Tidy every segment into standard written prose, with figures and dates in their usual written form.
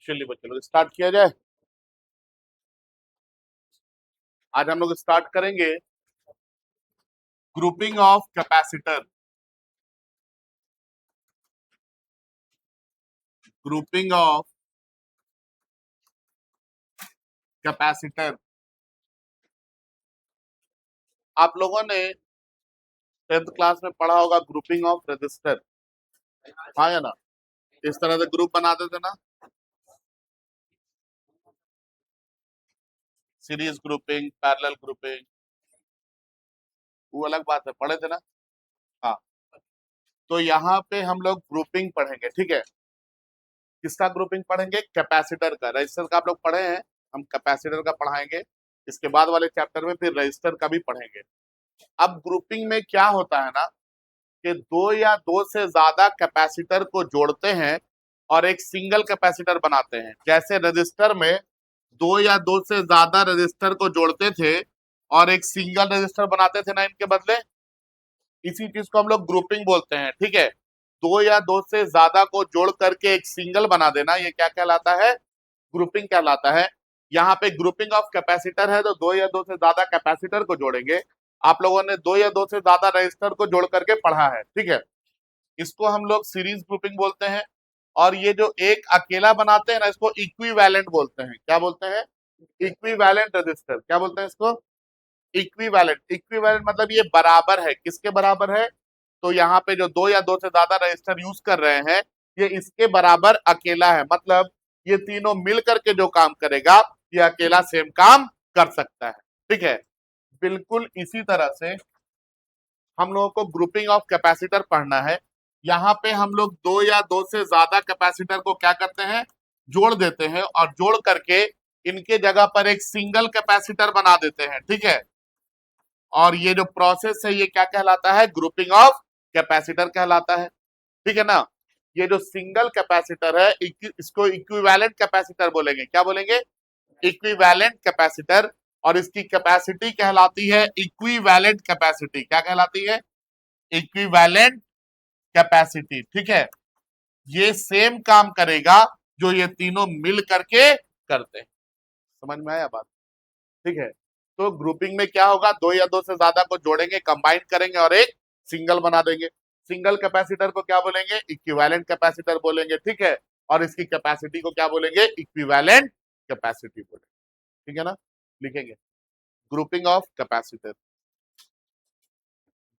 चलिए बच्चे लोग स्टार्ट किया जाए। आज हम लोग स्टार्ट करेंगे grouping of capacitor. Grouping of capacitor. आप लोगों ने 10th क्लास में पढ़ा होगा ग्रुपिंग ऑफ रजिस्टर, हाँ या ना? इस तरह से ग्रुप बनाते थे ना, सीरीज ग्रुपिंग, पैरेलल ग्रुपिंग, वो अलग बात है, पढ़े थे ना? हाँ, तो यहाँ पे हम लोग ग्रुपिंग पढ़ेंगे, ठीक है? किसका ग्रुपिंग पढ़ेंगे? कैपेसिटर का। रजिस्टर का आप लोग पढ़े हैं, हम कैपेसिटर का पढ़ाएंगे। इसके बाद वाले चैप्टर में फिर रजिस्टर का भी पढ़ेंगे। अब ग्रुपिंग में क्या होता है ना कि दो या दो से ज्यादा कैपेसिटर को जोड़ते हैं और एक सिंगल कैपेसिटर बनाते हैं। जैसे रजिस्टर में दो या दो से ज्यादा रजिस्टर को जोड़ते थे और एक सिंगल रजिस्टर बनाते थे ना इनके बदले, इसी चीज को हम लोग ग्रुपिंग बोलते हैं, ठीक है? दो या दो से ज्यादा को जोड़ करके एक सिंगल बना देना, ये क्या कहलाता है? ग्रुपिंग कहलाता है। यहाँ पे ग्रुपिंग ऑफ कैपेसिटर है तो दो या दो से ज्यादा कैपेसिटर को जोड़ेंगे। आप लोगों ने दो या दो से ज्यादा रजिस्टर को जोड़ करके पढ़ा है, ठीक है? इसको हम लोग सीरीज ग्रुपिंग बोलते हैं। और ये जो एक अकेला बनाते हैं ना, इसको इक्विवेलेंट बोलते हैं। क्या बोलते हैं? Equivalent register. क्या बोलते हैं इसको? इक्विवेलेंट। इक्विवेलेंट मतलब ये बराबर है। किसके बराबर है? तो यहाँ पे जो दो या दो से ज्यादा रजिस्टर यूज कर रहे हैं, ये इसके बराबर अकेला है। मतलब ये तीनों मिल करके जो काम करेगा, ये अकेला सेम काम कर सकता है, ठीक है? बिल्कुल इसी तरह से हम लोगों को ग्रुपिंग ऑफ कैपेसिटर पढ़ना है। यहाँ पे हम लोग दो या दो से ज्यादा कैपेसिटर को क्या करते हैं? जोड़ देते हैं और जोड़ करके इनके जगह पर एक सिंगल कैपेसिटर बना देते हैं, ठीक है? और ये जो प्रोसेस है ये क्या कहलाता है? ग्रुपिंग ऑफ कैपेसिटर कहलाता है, ठीक है ना? ये जो सिंगल कैपेसिटर है इसको इक्विवेलेंट कैपेसिटर बोलेंगे। क्या बोलेंगे? Equivalent capacitor. और इसकी कैपेसिटी कहलाती है इक्विवेलेंट कैपेसिटी। क्या कहलाती है? इक्विवेलेंट कैपेसिटी, ठीक है? ये सेम काम करेगा जो ये तीनों मिल करके करते हैं। समझ में आया बात? ठीक है। तो ग्रुपिंग में क्या होगा? दो या दो से ज्यादा को जोड़ेंगे, कंबाइन करेंगे और एक सिंगल बना देंगे। सिंगल कैपेसिटर को क्या बोलेंगे? इक्विवेलेंट कैपेसिटर बोलेंगे, ठीक है? और इसकी कैपेसिटी को क्या बोलेंगे? इक्विवेलेंट कैपेसिटी बोलेंगे, ठीक है ना? लिखेंगे grouping of capacitor.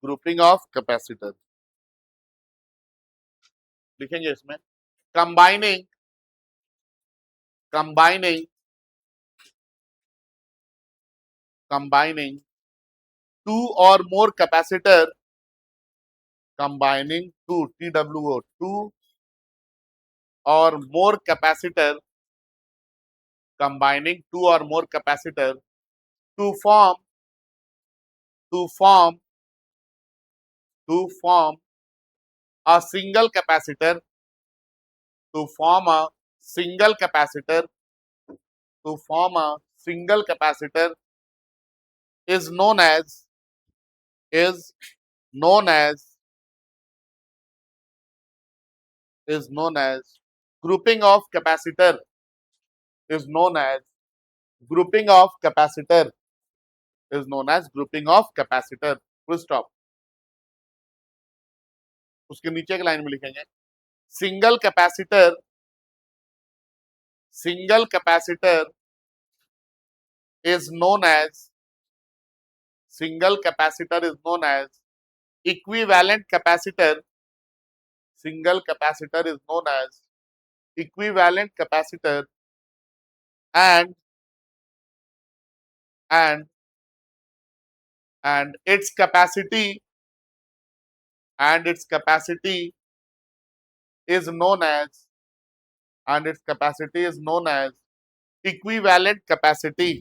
Grouping of capacitor लिखेंगे इसमें combining combining combining two or more capacitor. Combining two, TWO, two or more capacitor. combining two or more capacitor to form to form to form a single capacitor to form a single capacitor to form a single capacitor is known as is known as is known as grouping of capacitor is known as grouping of capacitor is known as grouping of capacitor। full stop। उसके नीचे की line में लिखेंगे single capacitor is known as single capacitor is known as equivalent capacitor। single capacitor is known as equivalent capacitor and and and its capacity is known as equivalent capacity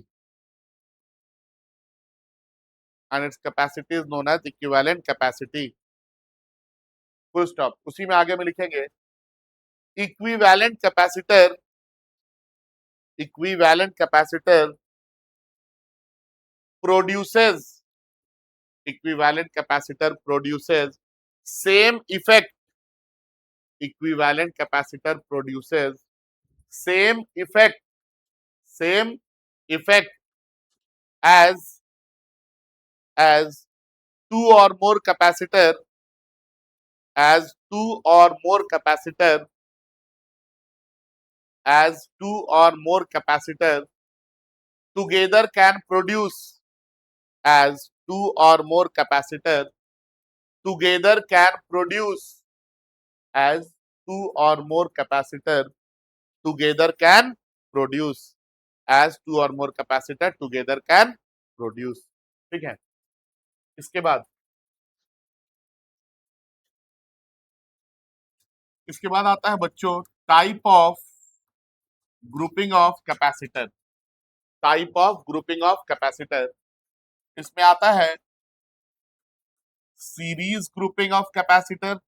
and its capacity is known as equivalent capacity। full stop। उसी में आगे में लिखेंगे equivalent capacitor produces equivalent capacitor produces same effect equivalent capacitor produces same effect same effect as two or more capacitor as two or more capacitor as two or more capacitor together can produce as two or more capacitor together can produce as two or more capacitor together can produce as two or more capacitor together can produce। ठीक है, इसके बाद आता है बच्चों type of grouping of capacitor. Type of grouping of capacitor, इसमें आता है series grouping of capacitor,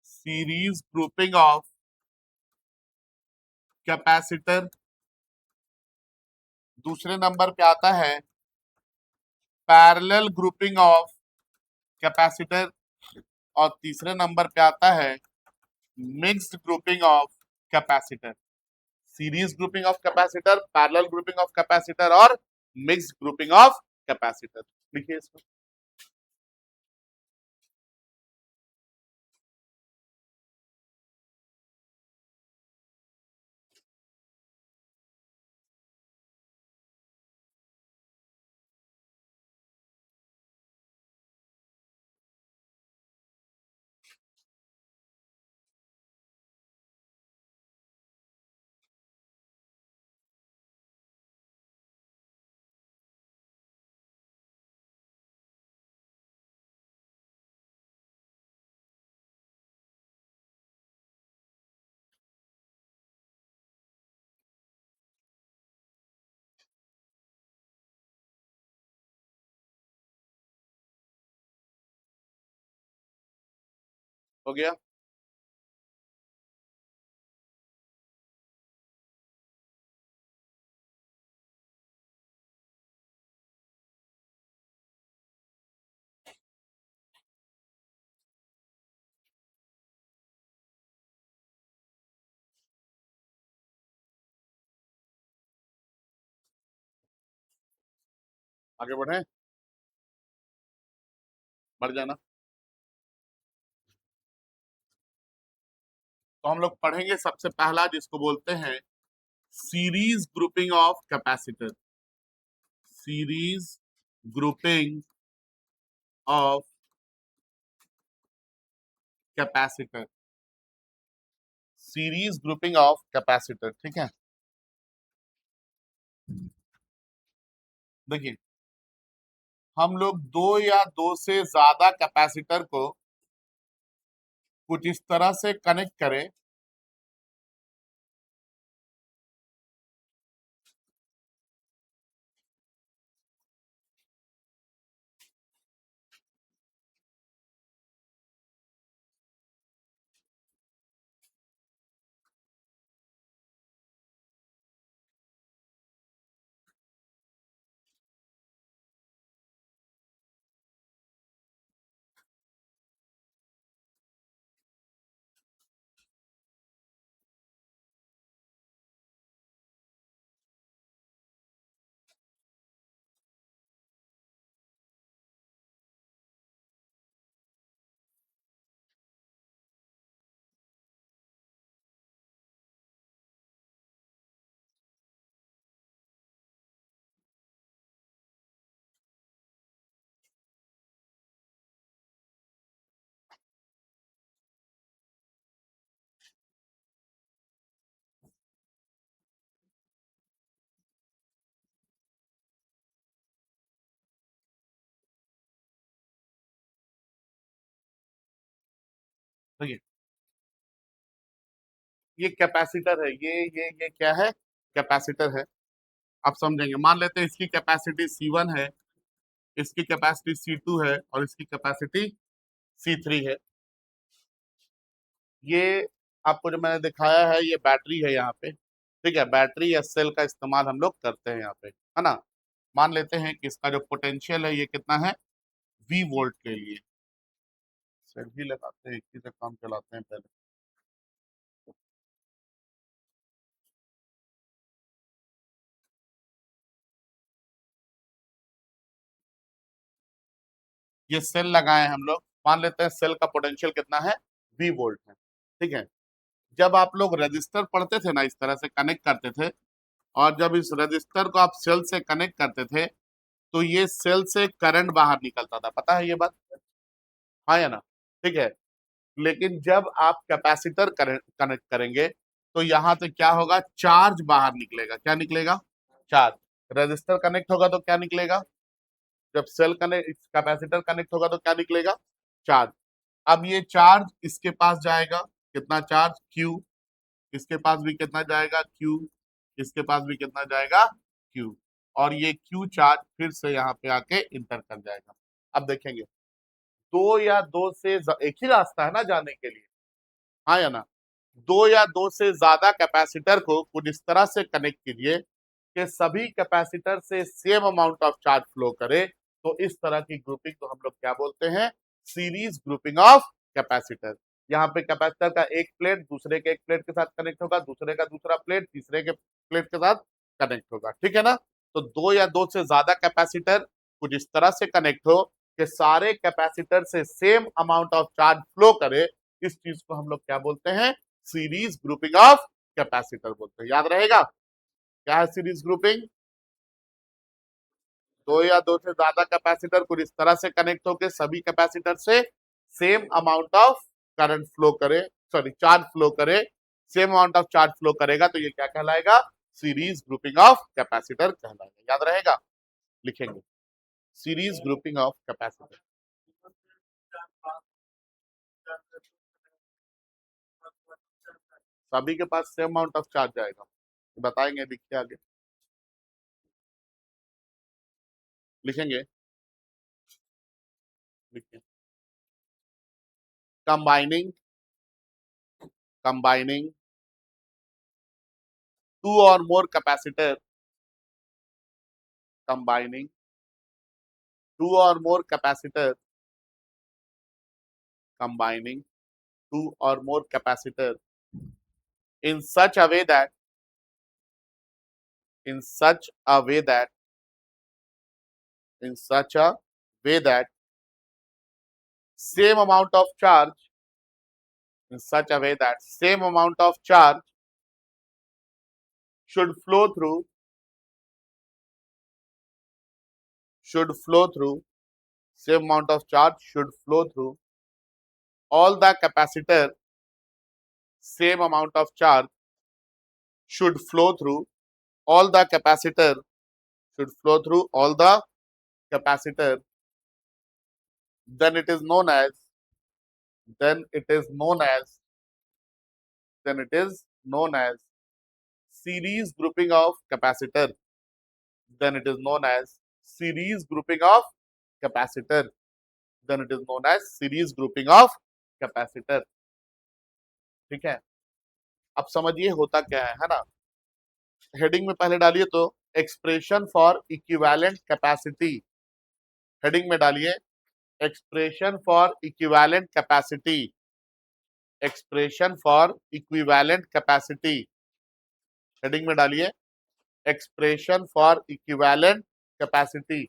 series grouping of capacitor. दूसरे नंबर पे आता है पैरेलल ग्रुपिंग ऑफ कैपेसिटर और तीसरे नंबर पे आता है mixed grouping of capacitor. Series grouping of capacitor, parallel grouping of capacitor और मिक्स्ड ग्रुपिंग ऑफ कैपेसिटर। लिखिए इसको। हो गया। आगे बढ़े, बढ़ जाना। तो हम लोग पढ़ेंगे सबसे पहला जिसको बोलते हैं series grouping of capacitor. Series grouping of capacitor, series grouping of capacitor. ठीक है, देखिए हम लोग दो या दो से ज्यादा कैपेसिटर को कुछ इस तरह से कनेक्ट करें देखिए ये कैपेसिटर है, ये क्या है, कैपेसिटर है। आप समझेंगे, मान लेते हैं इसकी कैपेसिटी C1 है, इसकी कैपेसिटी C2 है और इसकी कैपेसिटी C3 है। ये आपको जो मैंने दिखाया है ये बैटरी है यहाँ पे। ठीक है, बैटरी या सेल का इस्तेमाल हम लोग करते हैं यहाँ पे, है ना। मान लेते हैं कि इसका जो पोटेंशियल है ये कितना है, V वोल्ट के लिए। सेल ही लगाते हैं, इसी से काम चलाते हैं पहले। ये सेल लगाए हम लोग, मान लेते हैं सेल का पोटेंशियल कितना है, V वोल्ट है, ठीक है। जब आप लोग रजिस्टर पढ़ते थे ना, इस तरह से कनेक्ट करते थे, और जब इस रजिस्टर को आप सेल से कनेक्ट करते थे तो ये सेल से करंट बाहर निकलता था, पता है ये बात, हाँ या ना, ठीक है। लेकिन जब आप कैपेसिटर कनेक्ट करेंगे तो यहाँ से क्या होगा, चार्ज बाहर निकलेगा, क्या निकलेगा, चार्ज। रजिस्टर कनेक्ट होगा तो क्या निकलेगा, जब सेल कनेक्ट कैपेसिटर कनेक्ट होगा तो क्या निकलेगा, चार्ज। अब ये चार्ज इसके पास जाएगा, कितना चार्ज, Q, इसके पास भी कितना जाएगा, Q, इसके पास भी कितना जाएगा, Q, और ये Q चार्ज फिर से यहाँ पे आके इंटर कर जाएगा। अब देखेंगे, दो या दो से एक ही रास्ता है ना जाने के लिए, हाँ या ना, दो या दो से ज्यादा कैपेसिटर को कुछ इस तरह से कनेक्ट कीजिए कि सभी कैपेसिटर से same amount of charge flow करे, तो इस तरह की ग्रुपिंग को हम लोग क्या बोलते हैं, सीरीज ग्रुपिंग ऑफ कैपेसिटर। यहाँ पे कैपेसिटर का एक प्लेट दूसरे के एक प्लेट के साथ कनेक्ट होगा, दूसरे का दूसरा प्लेट तीसरे के प्लेट के साथ कनेक्ट होगा, ठीक है ना। तो दो या दो से ज्यादा कैपेसिटर कुछ इस तरह से कनेक्ट हो कि सारे कैपेसिटर से same amount of charge flow करे, इस चीज को हम लोग क्या बोलते हैं, सीरीज ग्रुपिंग ऑफ कैपेसिटर बोलते हैं। याद रहेगा क्या है सीरीज ग्रुपिंग, दो या दो से ज्यादा कैपेसिटर कुछ इस तरह से कनेक्ट होकर सभी कैपेसिटर से same amount of current flow करे, सॉरी चार्ज फ्लो करे, same amount of charge flow करेगा, तो ये क्या कहलाएगा, सीरीज ग्रुपिंग ऑफ कैपेसिटर कहलाएगा। याद रहेगा, लिखेंगे सीरीज ग्रुपिंग ऑफ कैपेसिटर। सभी के पास सेम अमाउंट ऑफ चार्ज जाएगा, बताएंगे, लिखिए आगे, लिखेंगे, लिखिए, combining, combining two or more capacitor, combining two or more capacitor, combining two or more capacitor in such a way that, in such a way that, in such a way that same amount of charge, in such a way that same amount of charge should flow through, should flow through, same amount of charge should flow through all the capacitor, same amount of charge should flow through all the capacitor, should flow through all the capacitor, then it is known as, then it is known as, then it is known as series grouping of capacitor, then it is known as series grouping of capacitor, then it is known as series grouping of capacitor, ठीक है। अब समझिए होता क्या है ना, heading में पहले डालिए तो expression for equivalent capacity, heading में डालिए expression for equivalent capacity, expression for equivalent capacity, heading में डालिए expression for equivalent capacity,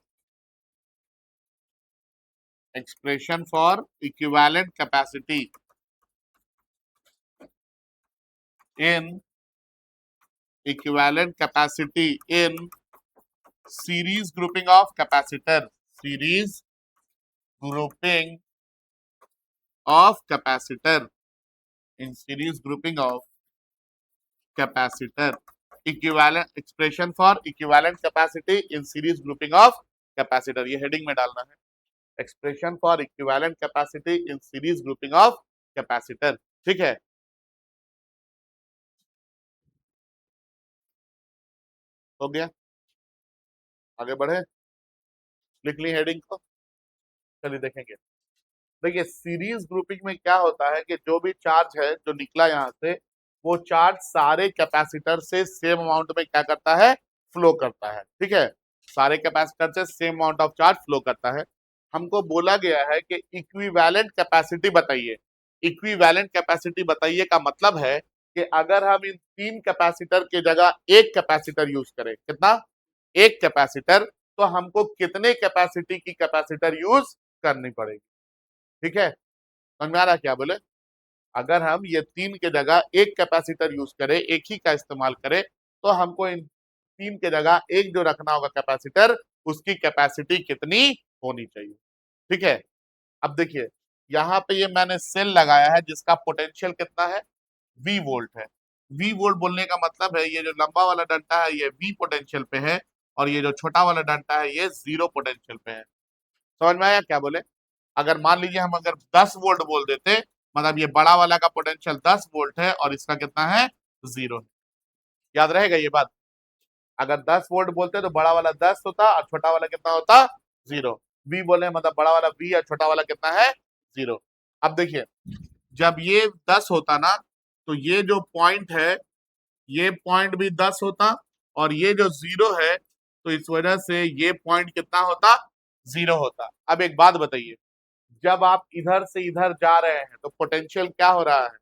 expression for equivalent capacity in, equivalent capacity in series grouping of capacitor, series grouping of capacitor, in series grouping of capacitor, equivalent, expression for equivalent capacity in series grouping of capacitor, ये heading में डालना है, expression for equivalent capacity in series grouping of capacitor, ठीक है। हो गया, आगे बढ़े, लिख ली हेडिंग को, चलिए देखेंगे। देखिए सीरीज ग्रुपिंग में क्या होता है कि जो भी चार्ज है जो निकला यहाँ से, वो चार्ज सारे कैपेसिटर से सेम अमाउंट में क्या करता है, फ्लो करता है, ठीक है। सारे कैपेसिटर से same amount of charge flow करता है। हमको बोला गया है कि इक्विवेलेंट कैपेसिटी बताइए, इक्विवेलेंट कैपेसिटी बताइए का मतलब है कि अगर हम इन तीन कैपेसिटर की जगह एक कैपेसिटर यूज करें, कितना, एक कैपेसिटर, तो हमको कितने कैपेसिटी की कैपेसिटर यूज करनी पड़ेगी। ठीक है, समझ में आ रहा है क्या बोले? अगर हम ये 3 के जगह एक कैपेसिटर यूज करें, एक ही का इस्तेमाल करें, तो हमको इन 3 के जगह एक जो रखना होगा कैपेसिटर, उसकी कैपेसिटी कितनी होनी चाहिए। ठीक है, अब देखिए यहाँ पे ये मैंने सेल लगाया है जिसका पोटेंशियल कितना है, V वोल्ट है। V वोल्ट बोलने का मतलब है ये जो लंबा वाला डंडा है ये V पोटेंशियल पे है, और ये जो छोटा वाला डंडा है ये 0 पोटेंशियल पे है। समझ में आया क्या बोले? अगर मान लीजिए हम अगर 10 वोल्ट बोल देते, मतलब ये बड़ा वाला का पोटेंशियल 10 वोल्ट है और इसका कितना है, 0 है। याद रहेगा ये बात? अगर 10 वोल्ट बोलते तो बड़ा वाला 10 होता और छोटा वाला कितना होता, 0। V बोले मतलब बड़ा वाला V और छोटा वाला कितना है, 0। अब देखिए जब ये 10 होता ना, तो ये जो पॉइंट है ये पॉइंट भी 10 होता, और ये जो 0 है तो इस वजह से ये पॉइंट कितना होता, 0 होता। अब एक बात बताइए, जब आप इधर से इधर जा रहे हैं तो पोटेंशियल क्या हो रहा है,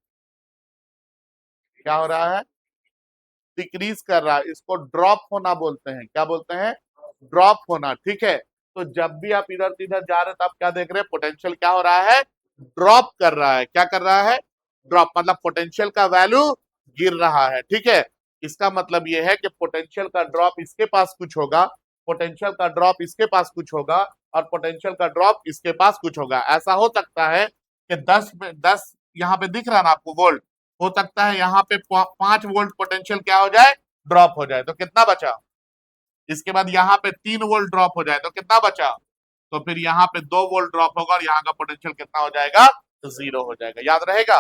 क्या हो रहा है, डिक्रीज कर रहा है। इसको ड्रॉप होना बोलते हैं। क्या बोलते हैं, ड्रॉप होना। ठीक है, तो जब भी आप इधर से इधर जा रहे हैं तो आप क्या देख रहे हैं, पोटेंशियल क्या हो रहा है, ड्रॉप कर रहा है। क्या कर रहा है, ड्रॉप, मतलब पोटेंशियल का वैल्यू गिर रहा है। ठीक है, इसका मतलब ये है कि पोटेंशियल का ड्रॉप इसके पास कुछ होगा, पोटेंशियल का ड्रॉप इसके पास कुछ होगा, और पोटेंशियल का ड्रॉप इसके पास कुछ होगा। ऐसा हो सकता है कि 10 में 10 यहाँ पे दिख रहा है ना आपको वोल्ट, हो सकता है यहाँ पे 5 वोल्ट पोटेंशियल क्या हो जाए, ड्रॉप हो जाए, तो कितना बचा। इसके बाद यहाँ पे 3 वोल्ट ड्रॉप हो जाए तो कितना बचा, तो फिर यहाँ पे 2 वोल्ट ड्रॉप होगा और यहाँ का पोटेंशियल कितना हो जाएगा, 0 हो जाएगा। याद रहेगा?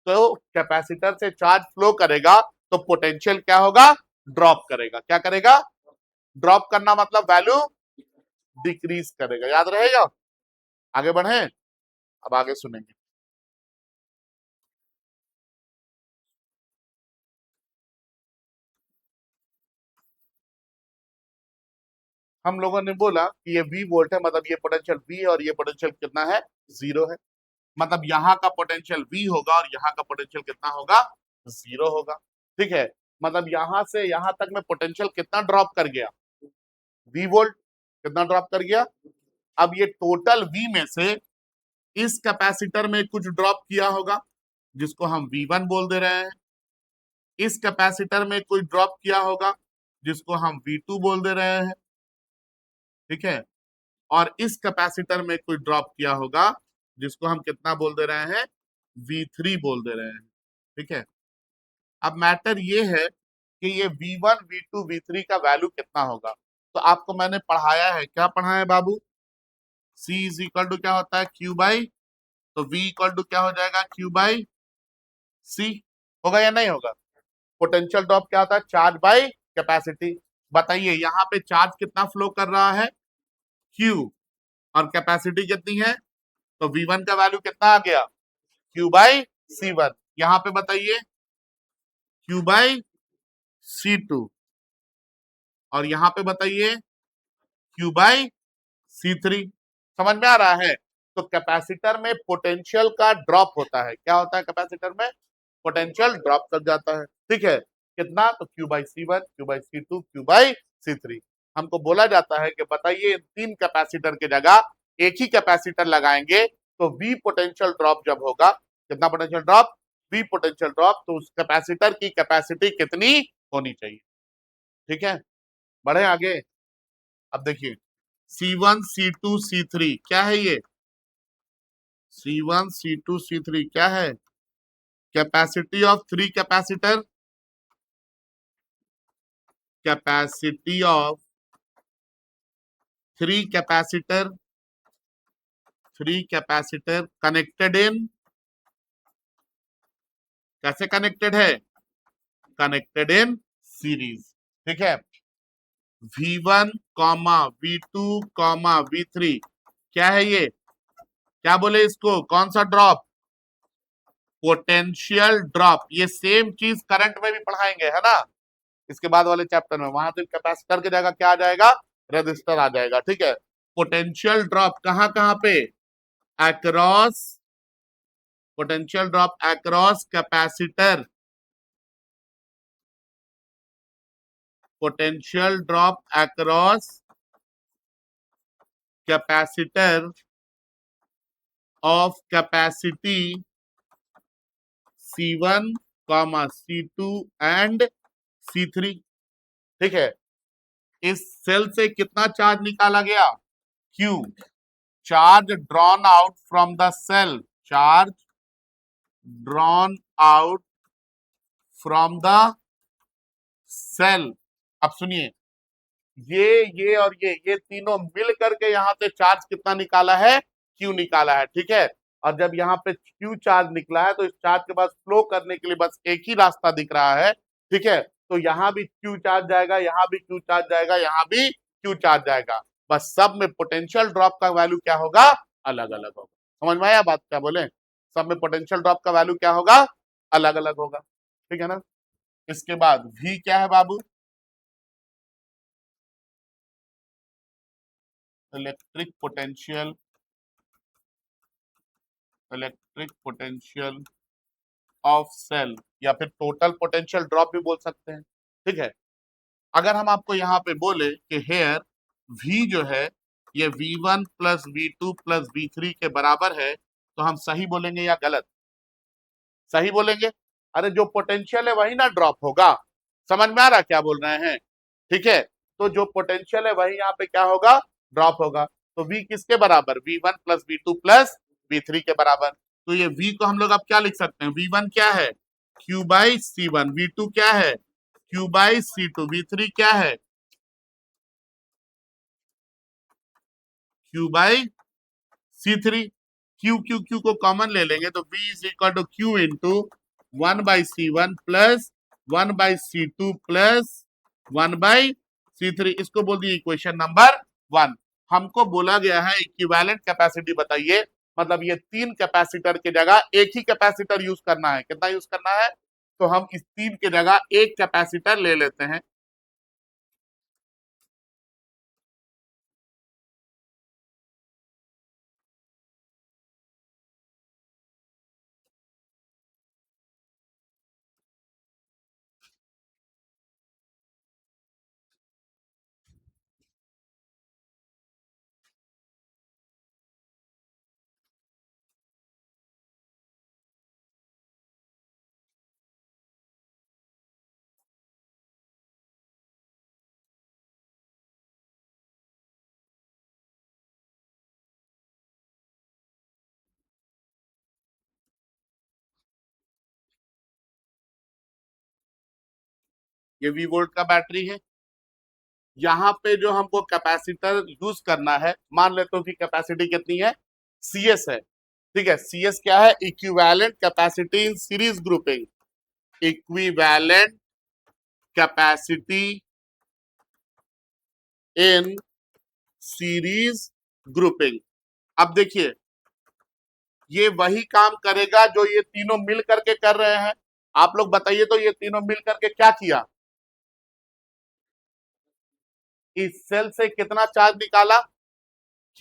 तो कैपेसिटर से चार्ज फ्लो करेगा तो पोटेंशियल क्या होगा, ड्रॉप करेगा। क्या करेगा, ड्रॉप करना मतलब वैल्यू डिक्रीज करेगा। याद रहेगा? आगे बढ़े, अब आगे सुनेंगे। हम लोगों ने बोला कि ये V वोल्ट है, मतलब ये पोटेंशियल V है और ये पोटेंशियल कितना है, 0 है। मतलब यहाँ का पोटेंशियल V होगा और यहाँ का पोटेंशियल कितना होगा, 0 होगा। ठीक है, मतलब यहाँ से यहाँ तक में पोटेंशियल कितना ड्रॉप कर गया, V वोल्ट कितना ड्रॉप कर गया। अब ये टोटल V में से इस कैपेसिटर में कुछ ड्रॉप किया होगा जिसको हम V1 बोल दे रहे हैं, इस कैपेसिटर में कोई ड्रॉप किया होगा जिसको हम V2 बोल दे रहे हैं। ठीक है, और इस कैपेसिटर में कोई ड्रॉप किया होगा जिसको हम कितना बोल दे रहे हैं, V3 बोल दे रहे हैं। ठीक है, अब मैटर ये है कि ये V1 V2 V3 का वैल्यू कितना होगा। तो आपको मैंने पढ़ाया है, क्या पढ़ाया है बाबू, C इज इक्वल टू क्या होता है, Q बाई, तो V इक्वल टू क्या हो जाएगा, Q बाई C। होगा या नहीं होगा? पोटेंशियल ड्रॉप क्या होता है, चार्ज बाई कैपेसिटी। बताइए यहाँ पे चार्ज कितना फ्लो कर रहा है, Q, और कैपेसिटी कितनी है, तो V1 का वैल्यू कितना आ गया, Q बाई C1। यहाँ पे बताइए Q बाई C2, और यहाँ पे बताइए Q बाई C3। समझ में आ रहा है? तो कैपेसिटर में पोटेंशियल का ड्रॉप होता है। क्या होता है कैपेसिटर में, पोटेंशियल ड्रॉप कर जाता है। ठीक है, कितना, तो Q by C1, Q by C2, Q by C3। हमको बोला जाता है कि बताइए इन 3 कैपेसिटर की जगह एक ही कैपेसिटर लगाएंगे तो V पोटेंशियल ड्रॉप जब होगा, कितना potential drop, V potential drop, तो उस कैपेसिटर की कैपेसिटी कितनी होनी चाहिए। ठीक है, बढ़े आगे। अब देखिए C1 C2 C3 क्या है, ये C1 C2 C3 क्या है, capacity of 3 capacitor, capacity of 3 capacitor, 3 capacitor connected in, कैसे कनेक्टेड है, कनेक्टेड इन सीरीज। ठीक है, V1 comma V2 comma V3 क्या है ये, क्या बोले इसको, कौन सा ड्रॉप, पोटेंशियल ड्रॉप। ये सेम चीज करंट में भी पढ़ाएंगे है ना, इसके बाद वाले चैप्टर में। वहां तो कैपेसिटर की जगह क्या आ जाएगा, रेजिस्टर आ जाएगा। ठीक है, पोटेंशियल ड्रॉप कहां कहां पे, across, potential drop across capacitor, potential drop across capacitor of capacity C1, C2 and C3। ठीक है, इस सेल से कितना चार्ज निकाला गया? Q। Charge drawn out from the cell, charge drawn out from the cell. अब सुनिए, ये और ये तीनों मिल करके यहां से चार्ज कितना निकाला है? Q निकाला है। ठीक है, और जब यहाँ पे Q चार्ज निकला है तो इस चार्ज के पास फ्लो करने के लिए बस एक ही रास्ता दिख रहा है। ठीक है, तो यहाँ भी Q चार्ज जाएगा, यहाँ भी Q चार्ज जाएगा, यहाँ भी Q चार्ज जाएगा। बस सब में पोटेंशियल ड्रॉप का वैल्यू क्या होगा? अलग अलग होगा। समझ में आया बात? क्या बोले? सब में पोटेंशियल ड्रॉप का वैल्यू क्या होगा? अलग अलग होगा। ठीक है ना? इसके बाद V क्या है बाबू? Electric potential, electric potential of cell, या फिर टोटल पोटेंशियल ड्रॉप भी बोल सकते हैं। ठीक है, अगर हम आपको यहाँ पे बोले कि हेयर V जो है ये V1 plus V2 plus V3 के बराबर है, तो हम सही बोलेंगे या गलत? सही बोलेंगे। अरे जो पोटेंशियल है वही ना ड्रॉप होगा। समझ में आ रहा क्या बोल रहे हैं? ठीक है, तो जो पोटेंशियल है वही यहाँ पे क्या होगा? ड्रॉप होगा। तो V किसके बराबर? V1 plus V2 plus V3 के बराबर। तो ये V को हम लोग अब क्या लिख सकते हैं? V1 क्या है? Q by C1। V2 क्या है? Q by C2। V3 क्या है? Q by C3। Q को कॉमन ले लेंगे तो V is equal to Q into 1/C1 plus 1/C2 plus 1/C3। इसको बोल दिए इक्वेशन नंबर 1। हमको बोला गया है इक्विवेलेंट कैपेसिटी बताइए, मतलब ये तीन कैपेसिटर की जगह एक ही कैपेसिटर यूज करना है। कितना यूज करना है? तो हम इस तीन की जगह एक कैपेसिटर ले लेते हैं। ये V वोल्ट का बैटरी है। यहाँ पे जो हमको कैपेसिटर यूज करना है, मान लेते हो कि कैपेसिटी कितनी है? CS है। ठीक है, CS क्या है? Equivalent capacity in series grouping. Equivalent capacity in series grouping. अब देखिए, ये वही काम करेगा जो ये तीनों मिल करके कर रहे हैं। आप लोग बताइए तो ये तीनों मिल करके क्या किया? इस सेल से कितना चार्ज निकाला?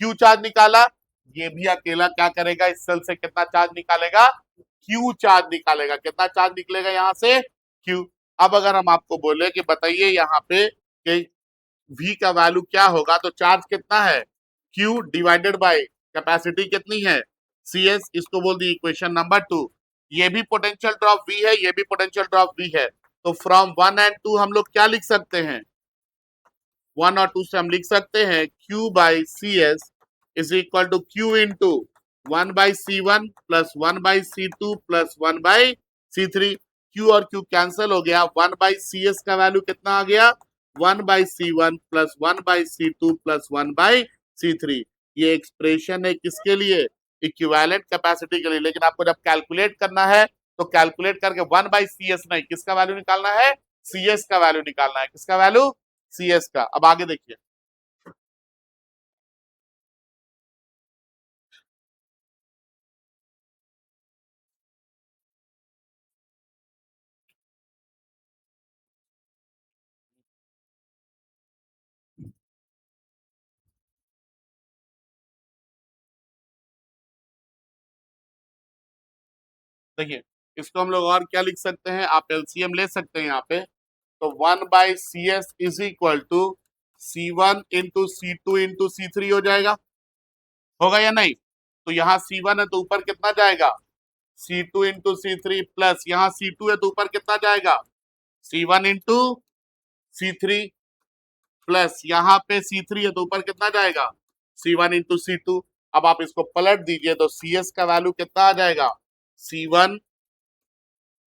Q चार्ज निकाला। ये भी अकेला क्या करेगा? इस सेल से कितना चार्ज निकालेगा? Q चार्ज निकालेगा। कितना चार्ज निकलेगा यहाँ से? Q। अब अगर हम आपको बोले कि बताइए यहाँ पे कि V का वैल्यू क्या होगा, तो चार्ज कितना है? Q डिवाइडेड बाय कैपेसिटी कितनी है? CS। इसको बोल दी इक्वेशन नंबर 2। ये भी पोटेंशियल ड्रॉप V है, ये भी पोटेंशियल ड्रॉप V है। तो फ्रॉम 1 एंड 2 हम लोग क्या लिख सकते हैं? 1 और 2 से हम लिख सकते हैं Q by CS is equal to Q into 1/C1 plus 1/C2 plus 1/C3। Q और Q कैंसिल हो गया। 1/CS का वैल्यू कितना आ गया? 1/C1 plus 1/C2 plus 1/C3। ये एक्सप्रेशन है किसके लिए? इक्विवेलेंट कैपेसिटी के लिए। लेकिन आपको जब कैलकुलेट करना है तो कैलकुलेट करके 1/CS नहीं, किसका वैल्यू निकालना है? CS का वैल्यू निकालना है। किसका वैल्यू? CS का। अब आगे देखिए, देखिए इसको हम लोग और क्या लिख सकते हैं? आप एलसीएम ले सकते हैं यहाँ पे। तो 1/CS is equal to C1 into C2 into C3 हो जाएगा। होगा या नहीं? तो यहाँ C1 है तो ऊपर कितना जाएगा, C2 इंटू C3 प्लस यहाँ C2 है तो ऊपर कितना जाएगा, C1 इंटू C3 प्लस यहाँ पे C3 है तो ऊपर कितना जाएगा, C1 इंटू C2। अब आप इसको पलट दीजिए तो CS का वैल्यू कितना आ जाएगा, C1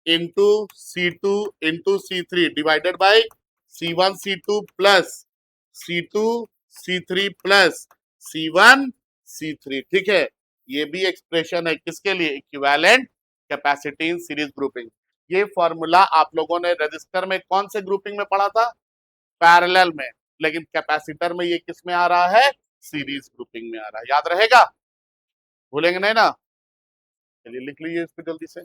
into C2 into C3 divided by C1 C2 plus C2 C3 plus C1 C3। ठीक है, ये भी एक्सप्रेशन है किसके लिए, equivalent capacity in series grouping. ये फॉर्मूला आप लोगों ने रजिस्टर में कौन से ग्रुपिंग में पढ़ा था, पैरेलल में, लेकिन कैपेसिटर में ये किस में आ रहा है, सीरीज ग्रुपिंग में आ रहा है। याद रहेगा, भूलेंगे नहीं ना। चलिए लिख लीजिए इसको जल्दी से।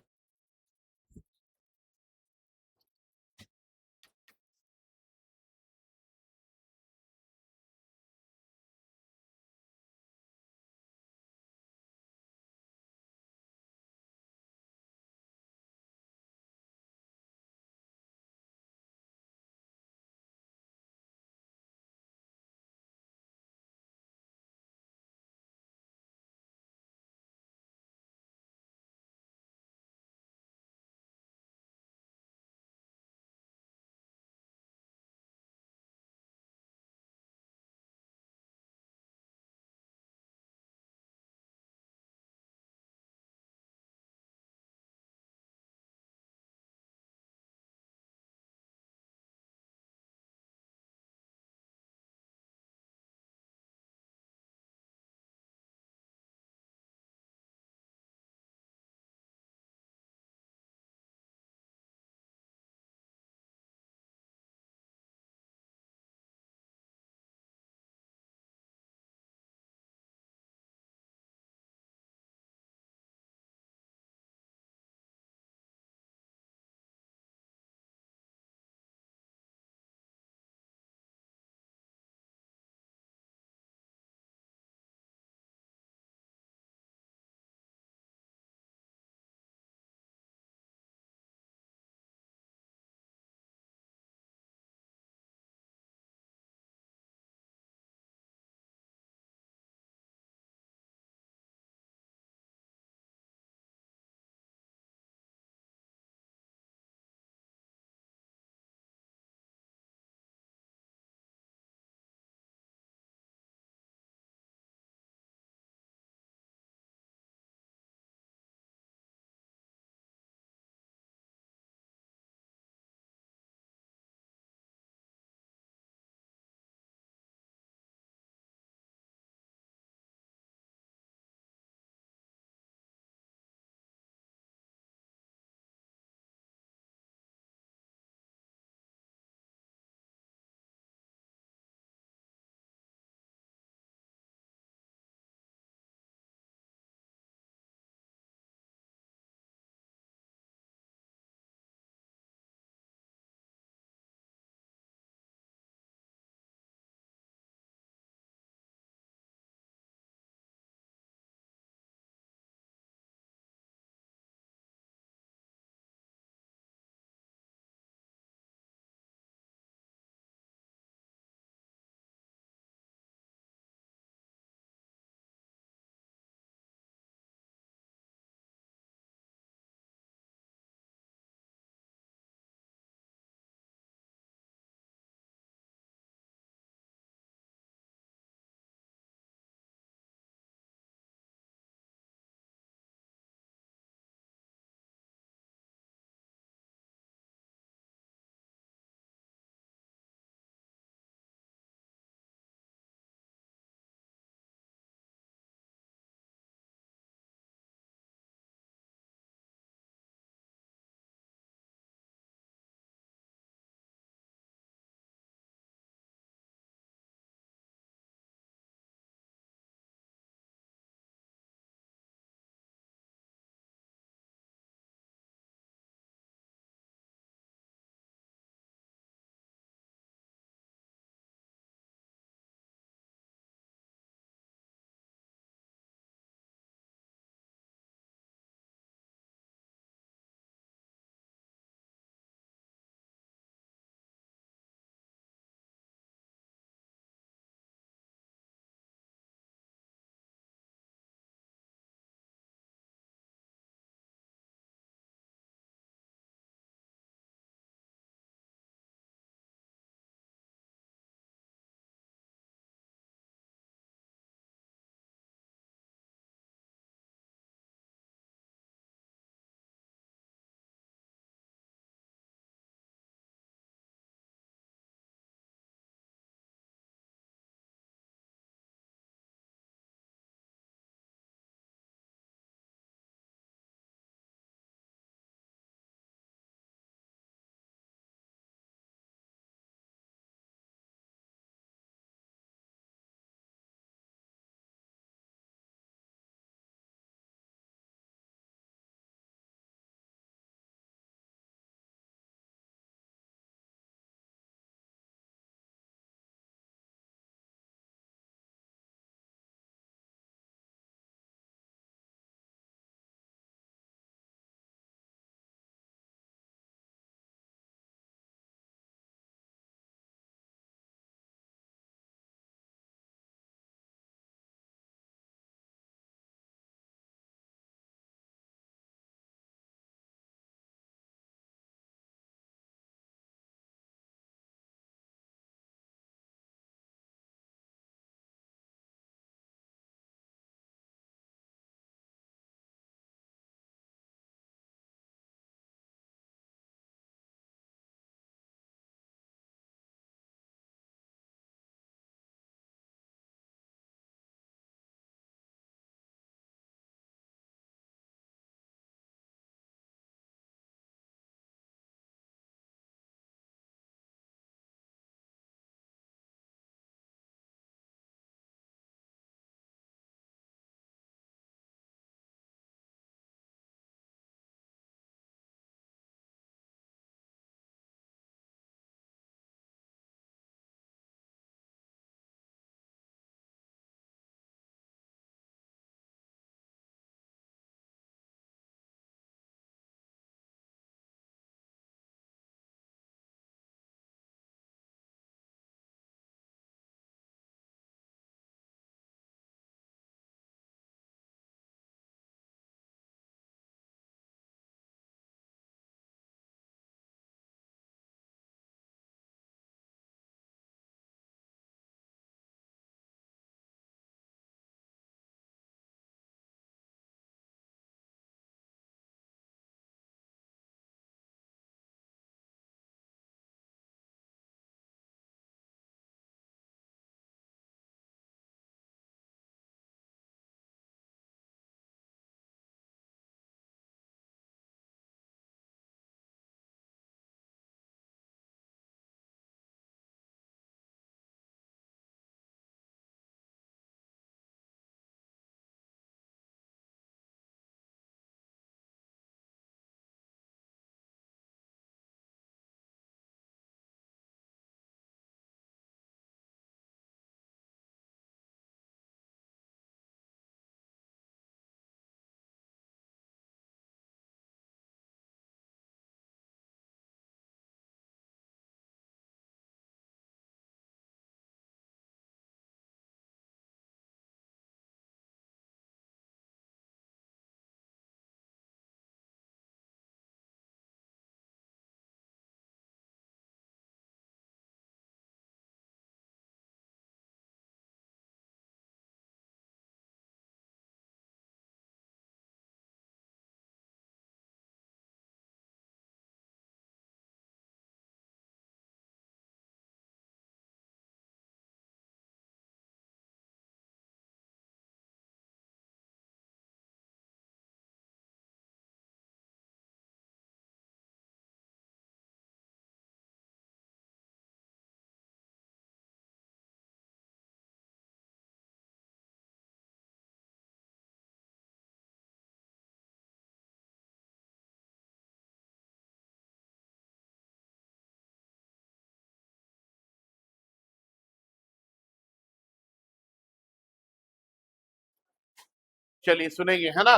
चलिए सुनेंगे, है ना।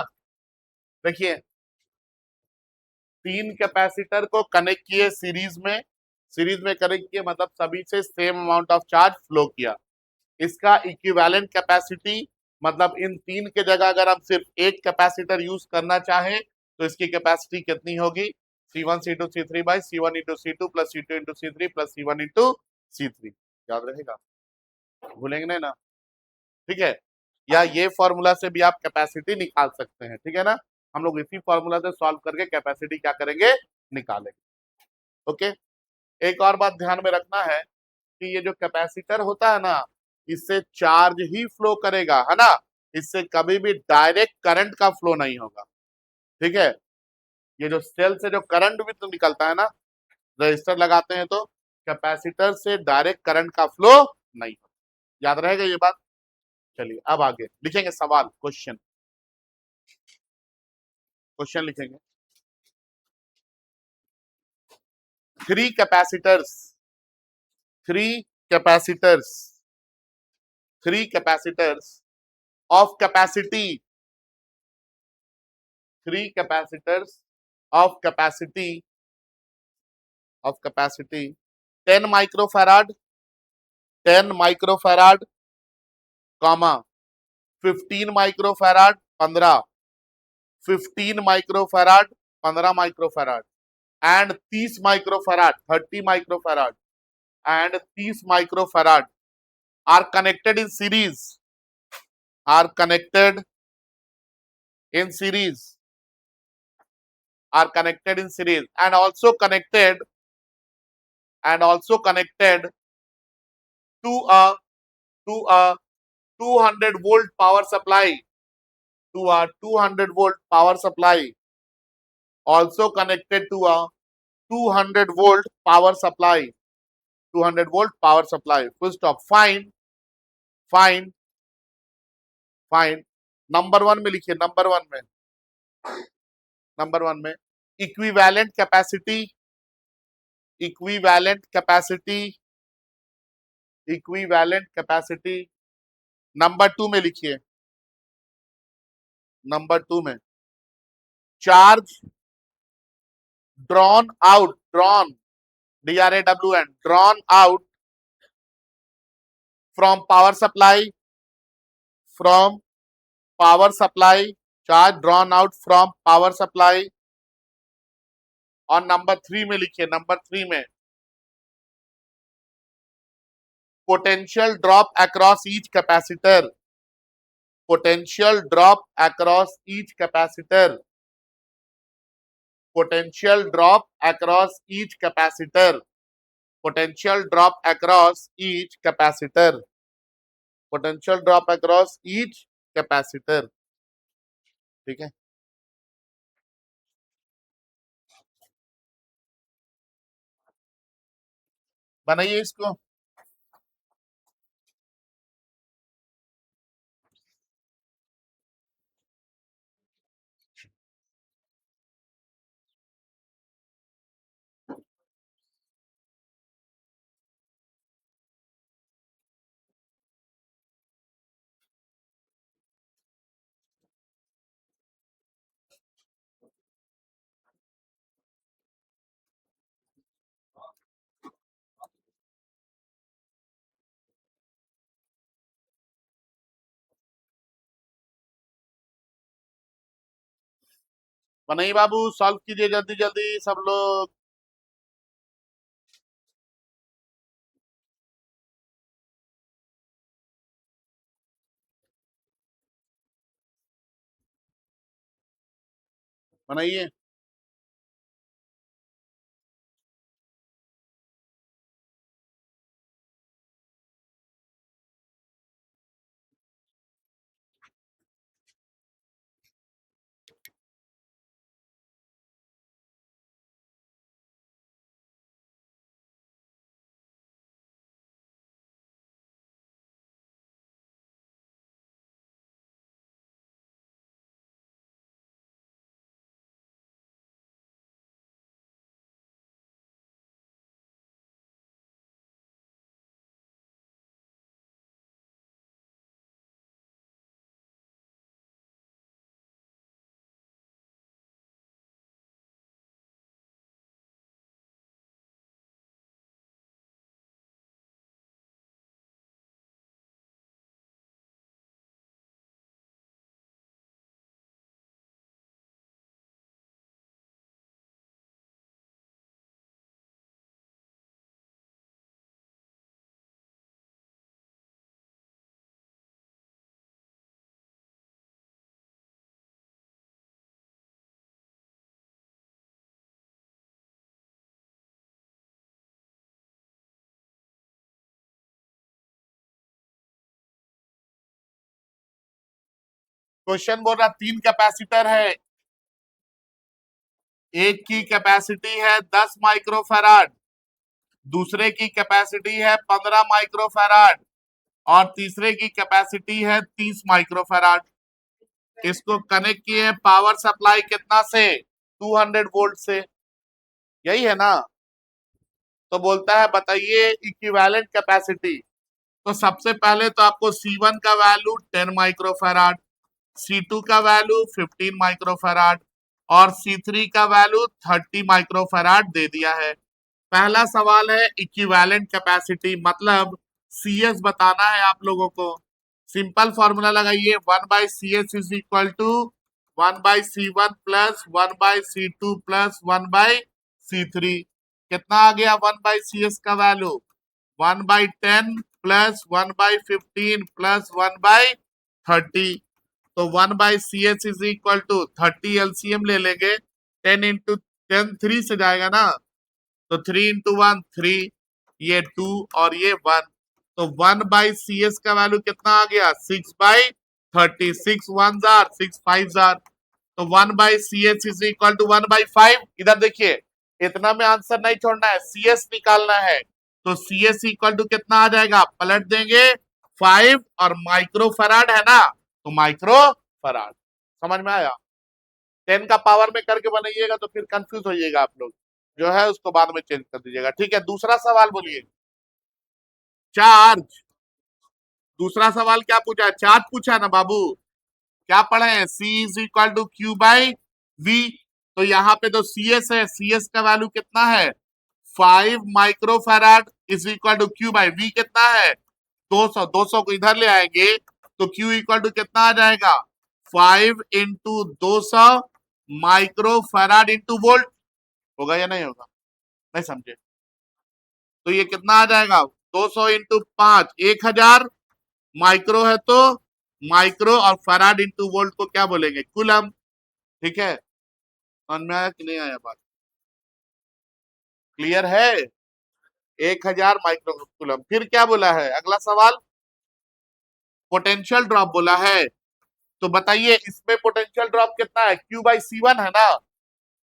देखिए, 3 कैपेसिटर को कनेक्ट किए सीरीज में कनेक्ट किए, मतलब सभी से same amount of charge flow किया। इसका इक्विवेलेंट कैपेसिटी, मतलब इन 3 के जगह अगर हम सिर्फ एक कैपेसिटर यूज करना चाहें तो इसकी कैपेसिटी कितनी होगी? C1 C2 C3 by C1 into C2 plus C2 into C3 plus C1 into C3। याद रहेगा, भूलेंगे नहीं ना, ठीक है। या ये फॉर्मूला से भी आप कैपेसिटी निकाल सकते हैं, ठीक है ना। हम लोग इसी फॉर्मूला से सॉल्व करके कैपेसिटी क्या करेंगे? निकालेंगे। ओके। एक और बात ध्यान में रखना है कि ये जो कैपेसिटर होता है ना, इससे चार्ज ही फ्लो करेगा, है ना। इससे कभी भी डायरेक्ट करंट का फ्लो नहीं होगा, ठीक है। ये जो सेल से जो करंट भी तो निकलता है ना, रजिस्टर लगाते हैं तो कैपेसिटर से डायरेक्ट करंट का फ्लो नहीं होगा। याद रहेगा ये बात। चलिए अब आगे लिखेंगे सवाल, क्वेश्चन। क्वेश्चन लिखेंगे, three capacitors three capacitors three capacitors of capacity three capacitors of capacity 10 microfarad 10 microfarad comma 15 microfarad 15 microfarad 15 microfarad and 30 microfarad 30 microfarad and 30 microfarad are connected in series are connected in series are connected in series and also connected to a 200 volt power supply to a 200 volt power supply, also connected to a 200 volt power supply 200 volt power supply, full stop। find find number one में लिखिए, number one में equivalent capacity equivalent capacity equivalent capacity. Number two में लिखिए, number two में charge drawn DRAWN drawn out from power supply charge drawn out from power supply. और number three में लिखिए, number three में potential drop across each capacitor potential drop across each capacitor potential drop across each capacitor potential drop across each capacitor potential drop across each capacitor। ठीक है, बनाइए इसको। बनाइए बाबू, solve कीजिए जल्दी जल्दी सब लोग। बनाइए। क्वेश्चन बोल रहा 3 कैपेसिटर है, एक की कैपेसिटी है 10 माइक्रोफैराड, दूसरे की कैपेसिटी है 15 माइक्रोफैराड और तीसरे की कैपेसिटी है 30 माइक्रोफैराड। इसको कनेक्ट किए पावर सप्लाई कितना से, 200 वोल्ट से, यही है ना। तो बोलता है बताइए इक्विवेलेंट कैपेसिटी। तो सबसे पहले तो आपको C1 का वैल्यू 10 माइक्रोफैराड, C2 का वैल्यू 15 माइक्रोफैराड और C3 का वैल्यू 30 माइक्रोफैराड दे दिया है। पहला सवाल है इक्विवेलेंट कैपेसिटी, मतलब CS बताना है आप लोगों को। सिंपल फॉर्मूला लगाइए, 1/CS is equal to 1/C1 plus 1/C2 plus 1/C3। कितना आ गया 1/CS का वैल्यू, 1/10 प्लस 1/15 प्लस 1/30। तो 1/CS is equal to 30 LCM ले लेंगे, 10 इंटू 10 3 से जाएगा ना, तो 3 इंटू 1 3, ये 2 और ये 1। तो 1/CS का वैल्यू कितना आ गया 6/30, 6 1 जार 6 5 जार। तो 1/CS इज इक्वल टू 1/5। इधर देखिए, इतना में आंसर नहीं छोड़ना है, CS निकालना है। तो CS इक्वल टू कितना आ जाएगा, पलट देंगे 5 और माइक्रोफैराड है ना, तो माइक्रोफैराड। समझ में आया। 10 का पावर में करके बनाइएगा तो फिर कंफ्यूज हो जाइएगा आप लोग, जो है उसको बाद में चेंज कर दीजिएगा। ठीक है, दूसरा सवाल बोलिए। चार्ज, दूसरा सवाल क्या पूछा है, चार्ज पूछा है ना बाबू। क्या पढ़े हैं, C is equal to Q by V। तो यहाँ पे तो CS है, CS का वैल्यू कितना है 5 microfarad is equal to Q by V कितना है 200। 200 को इधर ले आएंगे तो Q इक्वल टू कितना आ जाएगा 5 इंटू 200 माइक्रोफैराड इंटू वोल्ट। होगा या नहीं होगा, नहीं समझे। तो ये कितना आ जाएगा 200 इंटू 5 1000 माइक्रो है, तो माइक्रो और फैराड इंटू वोल्ट को क्या बोलेंगे, कूलम। ठीक है, समझ में आया कि नहीं आया बात, क्लियर है। 1000 माइक्रो कूलम। फिर क्या बोला है अगला सवाल, पोटेंशियल ड्रॉप बोला है। तो बताइए इसमें पोटेंशियल ड्रॉप कितना है, Q/C1 है ना,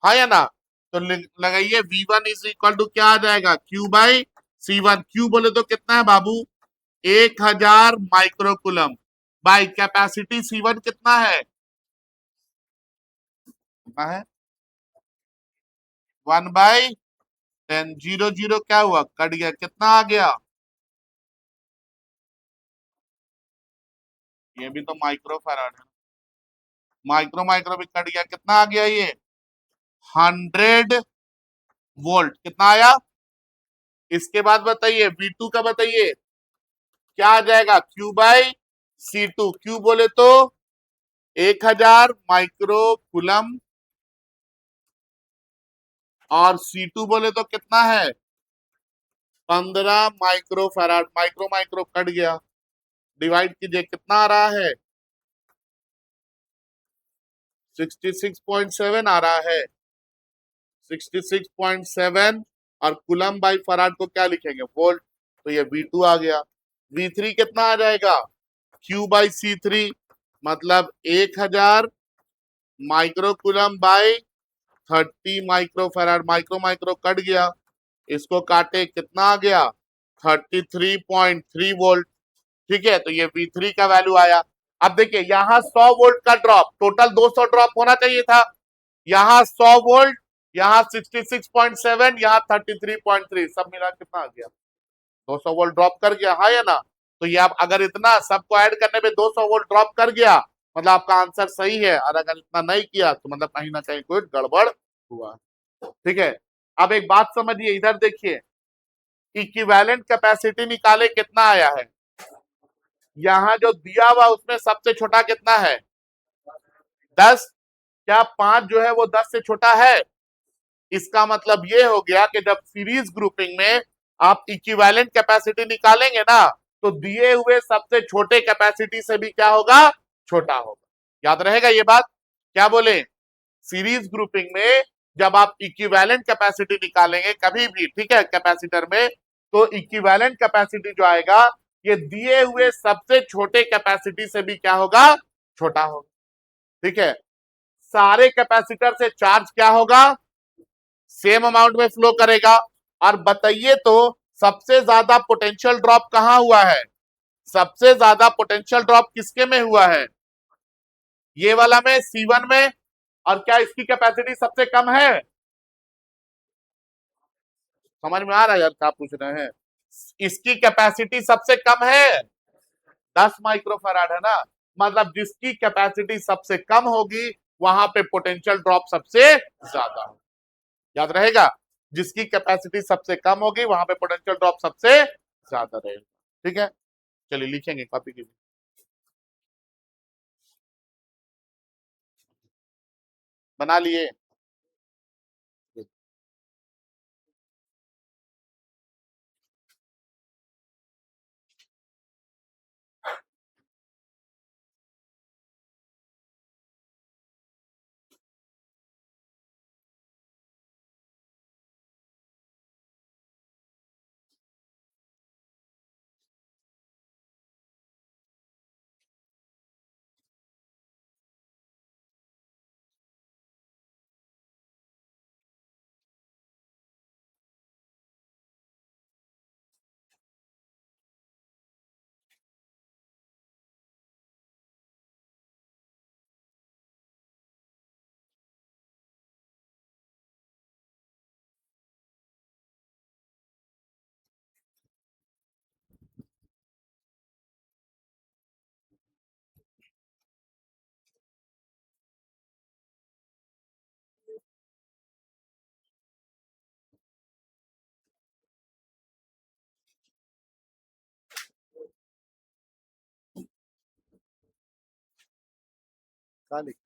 हाँ या ना। तो लगाइए V1 इज इक्वल टू क्या आ जाएगा Q/C1। Q बोले तो कितना है बाबू 1000 माइक्रोकुलम बाई कैपेसिटी C1 कितना है, कितना है 1/10। 0 0 क्या हुआ, कट गया, कितना आ गया, ये भी तो माइक्रो फैराड है, माइक्रो माइक्रो भी कट गया, कितना आ गया ये 100 वोल्ट। कितना आया, इसके बाद बताइए V2 का बताइए क्या आ जाएगा Q/C2। Q बोले तो 1000 माइक्रो कुलम और C2 बोले तो कितना है 15 micro farad. Micro micro cut गया, डिवाइड कीजिए कितना आ रहा है 66.7 आ रहा है, 66.7। और कुलम बाई फराड को क्या लिखेंगे वोल्ट। तो ये V2 आ गया। V3 कितना आ जाएगा Q/C3, मतलब 1000 micro coulomb by 30 microfarad. Micro micro cut गया, इसको काटे कितना आ गया 33.3 वोल्ट। ठीक है, तो ये V3 का वैल्यू आया। अब देखिए यहाँ 100 वोल्ट का ड्रॉप, टोटल 200 ड्रॉप होना चाहिए था, यहाँ 100 वोल्ट, यहाँ 66.7, यहाँ 33.3, सब मिला कितना आ गया 200 वोल्ट ड्रॉप कर गया, हाँ या ना। तो ये आप अगर इतना सबको ऐड करने पे 200 वोल्ट ड्रॉप कर गया, मतलब आपका आंसर सही है, और अगर इतना नहीं किया तो मतलब कहीं ना कहीं कोई गड़बड़ हुआ। ठीक है, अब एक बात समझिए, इधर देखिए इक्विवेलेंट कैपेसिटी निकाले कितना आया है, यहाँ जो दिया हुआ उसमें सबसे छोटा कितना है 10। क्या 5 जो है वो 10 से छोटा है। इसका मतलब ये हो गया कि जब सीरीज ग्रुपिंग में आप इक्विवेलेंट कैपेसिटी निकालेंगे ना, तो दिए हुए सबसे छोटे कैपेसिटी से भी क्या होगा, छोटा होगा। याद रहेगा ये बात, क्या बोले, सीरीज ग्रुपिंग में जब आप इक्विवेलेंट कैपेसिटी निकालेंगे कभी भी, ठीक है, कैपेसिटर में, तो इक्विवेलेंट कैपेसिटी जो आएगा ये दिए हुए सबसे छोटे कैपेसिटी से भी क्या होगा, छोटा होगा। ठीक है, सारे कैपेसिटर से चार्ज क्या होगा, सेम अमाउंट में फ्लो करेगा। और बताइए तो सबसे ज्यादा पोटेंशियल ड्रॉप कहां हुआ है, सबसे ज्यादा पोटेंशियल ड्रॉप किसके में हुआ है, ये वाला में, C1 में। और क्या इसकी कैपेसिटी सबसे कम है, समझ में आ रहा है यार क्या पूछ रहे हैं, इसकी कैपेसिटी सबसे कम है, 10 माइक्रोफैराड है ना, मतलब जिसकी कैपेसिटी सबसे कम होगी वहां पे पोटेंशियल ड्रॉप सबसे ज्यादा होगा, याद रहेगा, जिसकी कैपेसिटी सबसे कम होगी वहां पे पोटेंशियल ड्रॉप सबसे ज्यादा रहेगा। ठीक है, चलिए लिखेंगे, कॉपी कीजिए, बना लिए। क्या लिख,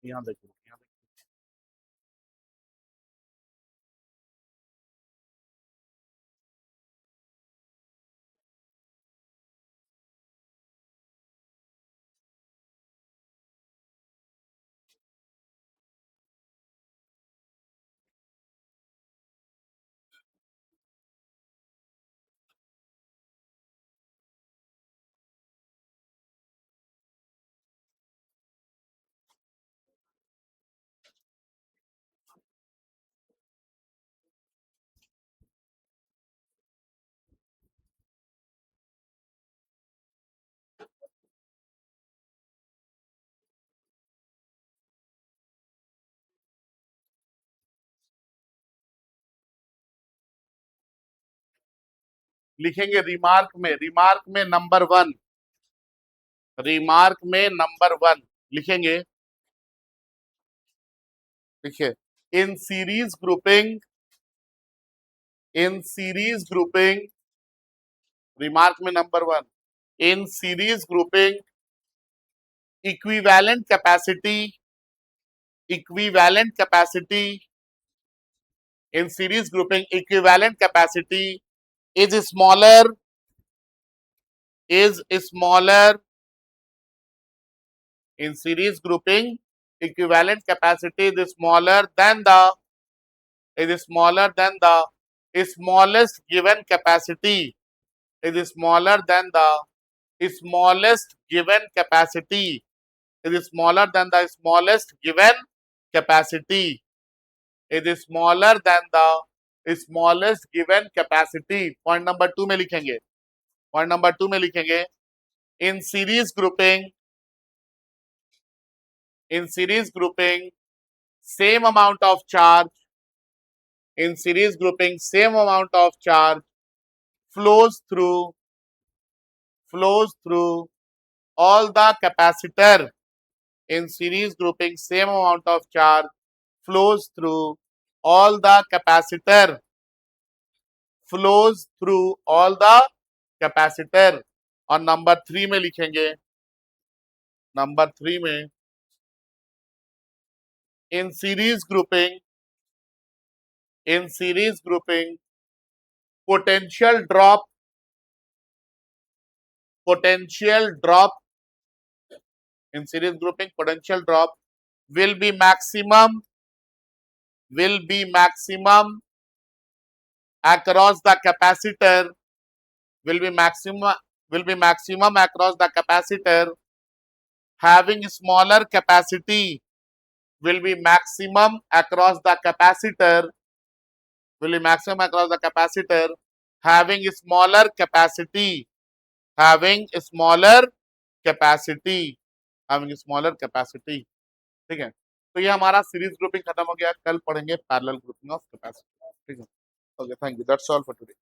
यहाँ देखो, यहाँ लिखेंगे रिमार्क में नंबर 1, रिमार्क में नंबर 1 लिखेंगे। देखिए, in series grouping, in series grouping, remark में number 1, in series grouping equivalent capacity, equivalent capacity, in series grouping equivalent capacity is smaller, is smaller, in series grouping equivalent capacity is smaller than the, is smaller than the smallest given capacity, is smaller than the smallest given capacity, is smaller than the smallest given capacity, is smaller than the smallest given capacity। Point number 2 में लिखेंगे, point number 2 में लिखेंगे, in series grouping, in series grouping same amount of charge, in series grouping same amount of charge flows through, flows through all the capacitor, in series grouping same amount of charge flows through all the capacitor, flows through all the capacitor। और number 3 में लिखेंगे, number 3 में in series grouping, in series grouping potential drop, potential drop, in series grouping potential drop will be maximum across the capacitor, will be maximum across the capacitor having smaller capacity, will be maximum across the capacitor, will be maximum across the capacitor having smaller capacity, having smaller capacity, having smaller capacity. ठीक है, तो ये हमारा series grouping खत्म हो गया, कल पढ़ेंगे पैरेलल ग्रुपिंग ऑफ कैपेसिटी। ठीक है, okay, thank you, that's all for today.